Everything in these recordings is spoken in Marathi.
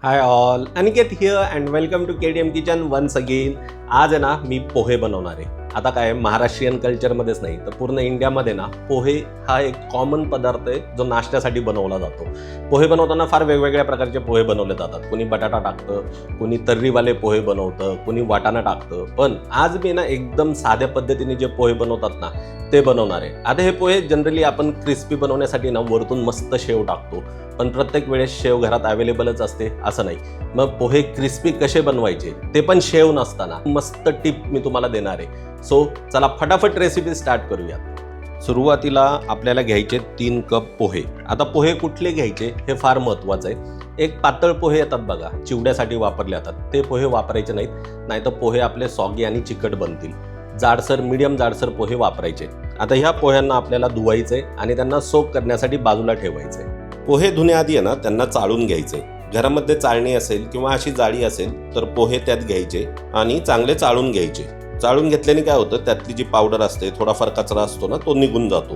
High all, Aniket here and welcome to KTM kitchen once again. आज आहे ना मी पोहे बनवणार आहे. आता काय महाराष्ट्रीयन कल्चरमध्येच नाही तर पूर्ण इंडियामध्ये ना पोहे हा एक कॉमन पदार्थ आहे जो नाश्त्यासाठी बनवला जातो. पोहे बनवताना फार वेगवेगळ्या प्रकारचे पोहे बनवले जातात. कोणी बटाटा टाकतं, कोणी तर्रीवाले पोहे बनवतं, कोणी वाटाणा टाकतं. पण आज मी ना एकदम साध्या पद्धतीने जे पोहे बनवतात ना ते बनवणार आहे. आता हे पोहे जनरली आपण क्रिस्पी बनवण्यासाठी ना वरतून मस्त शेव टाकतो, पण प्रत्येक वेळेस शेव घरात अवेलेबलच असते असं नाही. मग पोहे क्रिस्पी कसे बनवायचे ते पण शेव नसताना मस्त टिप मी तुम्हाला देणार आहे. सो चला फटाफट रेसिपी स्टार्ट करूयात. सुरुवातीला आपल्याला घ्यायचे 3 कप पोहे. आता पोहे कुठले घ्यायचे हे फार महत्त्वाचं आहे. एक पातळ पोहे येतात बघा, चिवड्यासाठी वापरले जातात, ते पोहे वापरायचे नाहीत, नाहीतर पोहे आपले सॉगी आणि चिकट बनतील. जाडसर मीडियम जाडसर पोहे वापरायचे. आता ह्या पोह्यांना आपल्याला धुवायचे आणि त्यांना सोक करण्यासाठी बाजूला ठेवायचे. पोहे धुण्याआधी आहे ना त्यांना चाळून घ्यायचे. घरामध्ये चाळणी असेल किंवा अशी जाळी असेल तर पोहे त्यात घ्यायचे आणि चांगले चाळून घ्यायचे. चाळून घेतल्याने काय होतं, त्यातली जी पावडर असते, थोडाफार कचरा असतो ना, तो निघून जातो.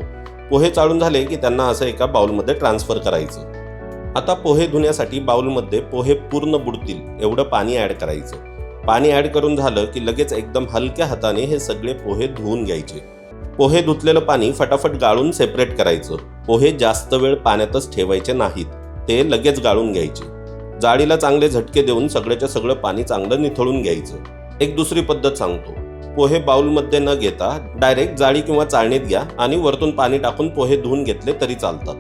पोहे चाळून झाले की त्यांना असं एका बाउलमध्ये ट्रान्सफर करायचं. आता पोहे धुण्यासाठी बाउलमध्ये पोहे पूर्ण बुडतील एवढं पाणी ॲड करायचं. पाणी ॲड करून झालं की लगेच एकदम हलक्या हाताने हे सगळे पोहे धुवून घ्यायचे. पोहे धुतलेलं पाणी फटाफट गाळून सेपरेट करायचं. पोहे जास्त वेळ पाण्यातच ठेवायचे नाहीत, ते लगेच गाळून घ्यायचे. जाळीला चांगले झटके देऊन सगळ्याच्या सगळं पाणी चांगलं निथळून घ्यायचं. एक दुसरी पद्धत सांगतो. पोहे बाउलमध्ये न घेता डायरेक्ट जाळी किंवा चाळणीत घ्या आणि वरतून पाणी टाकून पोहे धुवून घेतले तरी चालतात.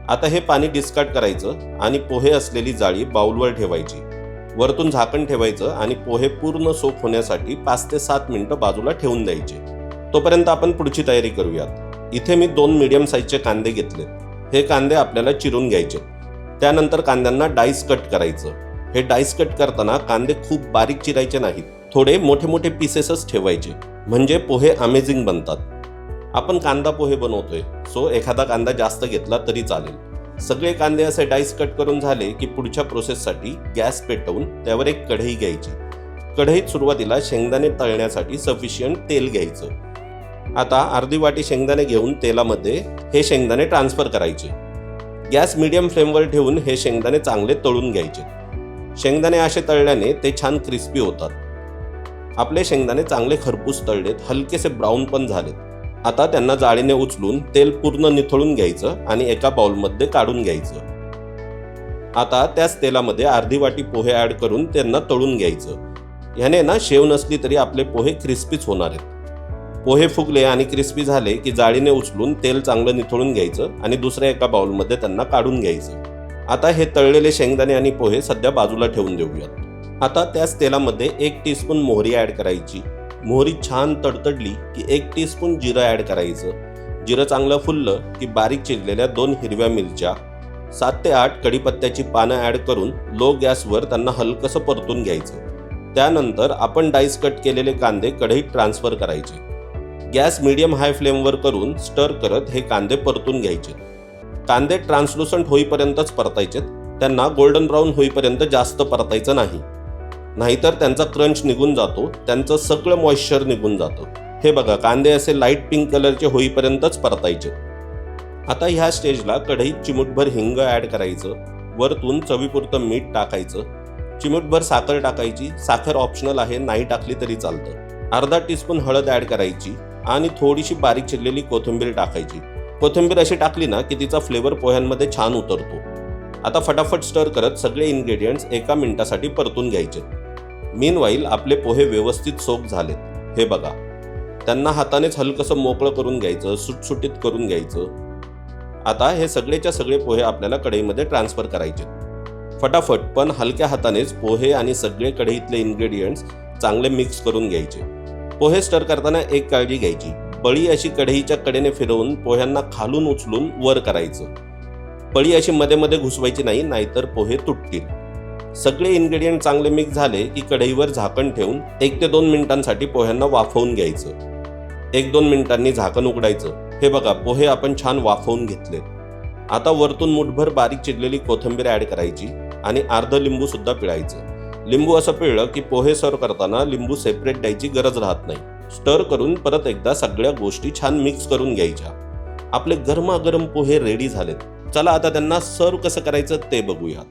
आता हे पाणी डिस्कार्ड करायचं आणि पोहे असलेली जाळी बाउलवर ठेवायची. वरतून झाकण ठेवायचं आणि पोहे पूर्ण सोक होण्यासाठी 5 ते 7 मिनिटं बाजूला ठेवून द्यायचे. तोपर्यंत आपण पुढची तयारी करूयात. इथे मी 2 मीडियम साईजचे कांदे घेतले. हे कांदे आपल्याला चिरून घ्यायचे. त्यानंतर कांद्यांना डाईस कट करायचं. हे डाईस कट करताना कांदे खूप बारीक चिरायचे नाहीत, थोडे मोठे मोठे पीसेसच ठेवायचे, म्हणजे पोहे अमेझिंग बनतात. आपण कांदा पोहे बनवतोय, सो एखादा कांदा जास्त घेतला तरी चालेल. सगळे कांदे असे डाईस कट करून झाले की पुढच्या प्रोसेससाठी गॅस पेटवून त्यावर एक कढई घ्यायची. कढईत सुरुवातीला शेंगदाणे तळण्यासाठी सफिशियंट तेल घ्यायचं. आता अर्धी वाटी शेंगदाणे घेऊन तेलामध्ये हे शेंगदाणे ट्रान्सफर करायचे. गॅस मीडियम फ्लेमवर ठेवून हे शेंगदाणे चांगले तळून घ्यायचे. शेंगदाणे असे तळल्याने ते छान क्रिस्पी होतात. आपले शेंगदाणे चांगले खरपूस तळलेत, हलकेसे ब्राऊन पण झालेत. आता त्यांना जाळीने उचलून तेल पूर्ण निथळून घ्यायचं आणि एका बाउलमध्ये काढून घ्यायचं. आता त्याच तेलामध्ये अर्धी वाटी पोहे ॲड करून त्यांना तळून घ्यायचं. ह्याने ना शेव नसली तरी आपले पोहे क्रिस्पीच होणार आहेत. पोहे फुगले आणि क्रिस्पी झाले की जाळीने उचलून तेल चांगलं निथळून घ्यायचं आणि दुसऱ्या एका बाउलमध्ये त्यांना काढून घ्यायचं. आता हे तळलेले शेंगदाणे आणि पोहे सध्या बाजूला ठेवून देऊयात. आता त्याच तेलामध्ये 1 टीस्पून मोहरी ॲड करायची. मोहरी छान तडतडली की 1 टीस्पून जिरं ॲड करायचं. जिरं चांगलं फुललं की बारीक चिरलेल्या 2 हिरव्या मिरच्या, 7 ते 8 कढीपत्त्याची पानं ॲड करून लो गॅसवर त्यांना हलकंसं परतून घ्यायचं. त्यानंतर आपण डाईस कट केलेले कांदे कढईत ट्रान्सफर करायचे. गॅस मीडियम हाय फ्लेमवर करून स्टर करत हे कांदे परतून घ्यायचे. कांदे ट्रान्सलुसंट होईपर्यंतच परतायचे. त्यांना गोल्डन ब्राऊन होईपर्यंत जास्त परतायचं नाही, नाहीतर त्यांचा क्रंच निघून जातो, त्यांचं सगळं मॉइश्चर निघून जातं. हे बघा, कांदे असे लाईट पिंक कलरचे होईपर्यंतच परतायचे. आता ह्या स्टेजला कढईत चिमूटभर हिंग ॲड करायचं. वरतून चवीपुरतं मीठ टाकायचं. चिमूटभर साखर टाकायची. साखर ऑप्शनल आहे, नाही टाकली तरी चालतं. अर्धा टीस्पून हळद ॲड करायची आणि थोडीशी बारीक चिरलेली कोथिंबीर टाकायची. कोथिंबीर अशी टाकली ना की तिचा फ्लेवर पोह्यांमध्ये छान उतरतो. आता फटाफट स्टर करत सगळे इन्ग्रेडियंट्स 1 मिनिटासाठी परतून घ्यायचे. मीनवाईल आपले पोहे व्यवस्थित सोक झालेत. हे बघा, त्यांना हातानेच हलकंसं मोकळं करून घ्यायचं, सुटसुटीत करून घ्यायचं. आता हे सगळेच्या सगळे पोहे आपल्याला कढईमध्ये ट्रान्सफर करायचे. फटाफट पण हलक्या हातानेच पोहे आणि सगळे कढईतले इन्ग्रेडियंट्स चांगले मिक्स करून घ्यायचे. पोहे स्टर करताना एक काळजी घ्यायची. पळी अशी कढईच्या कडेने फिरवून पोह्यांना खालून उचलून वर करायचं. पळी अशी मध्ये मध्ये घुसवायची नाही, नाहीतर पोहे तुटतील. सगळे इन्ग्रेडियंट चांगले मिक्स झाले की कढईवर झाकण ठेवून 1 ते 2 मिनिटांसाठी पोह्यांना वाफवून घ्यायचं. 1-2 मिनिटांनी झाकण उघडायचं. हे बघा, पोहे आपण छान वाफवून घेतले. आता वरतून मुठभर बारीक चिरलेली कोथिंबीर ॲड करायची आणि अर्ध लिंबू सुद्धा पिळायचं. लिंबू असं पिळलं की पोहे सर्व करताना लिंबू सेपरेट द्यायची गरज राहत नाही. स्टर करून परत एकदा सगळ्या गोष्टी छान मिक्स करून घ्यायच्या. आपले गरमागरम पोहे रेडी झालेत. चला आता त्यांना सर्व कसं करायचं ते बघूयात.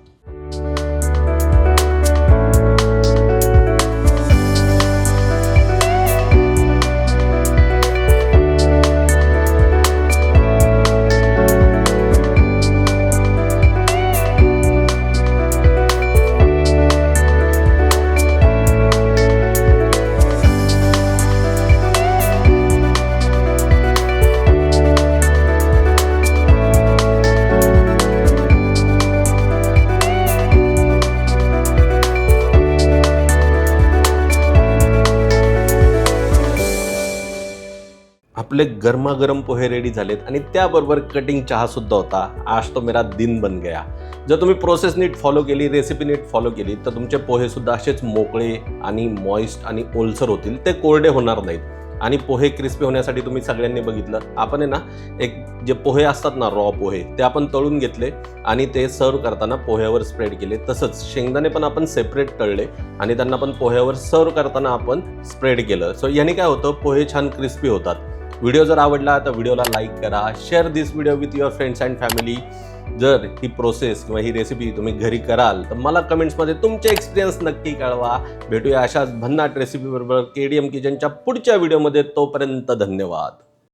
आपले गरमागरम पोहे रेडी झालेत आणि त्याबरोबर कटिंग चहा सुद्धा होता. आज तो मेरा दिन बन गया. जर तुम्ही प्रोसेस नीट फॉलो केली, रेसिपी नीट फॉलो केली तर तुमचे पोहे सुद्धा असेच मोकळे आणि मॉइस्ट आणि ओलसर होतील. ते कोरडे होणार नाहीत. आणि पोहे क्रिस्पी होण्यासाठी तुम्ही सगळ्यांनी बघितलं, आपण आहे ना एक जे पोहे असतात ना रॉ पोहे, ते आपण तळून घेतले आणि ते सर्व करताना पोह्यावर स्प्रेड केले. तसंच शेंगदाणे पण आपण सेपरेट तळले आणि त्यांना पण पोह्यावर सर्व करताना आपण स्प्रेड केलं. सो याने काय होतं, पोहे छान क्रिस्पी होतात. व्हिडिओ जर आवडला तर व्हिडिओला लाईक करा, share this video with your friends and family. जर ही प्रोसेस किंवा ही रेसिपी तुम्ही घरी कराल तर मला कमेंट्समध्ये तुमचे एक्सपिरियन्स नक्की कळवा. भेटूया अशाच भन्नाट रेसिपी बरोबर KDM किचनच्या पुढच्या व्हिडिओमध्ये. तोपर्यंत धन्यवाद.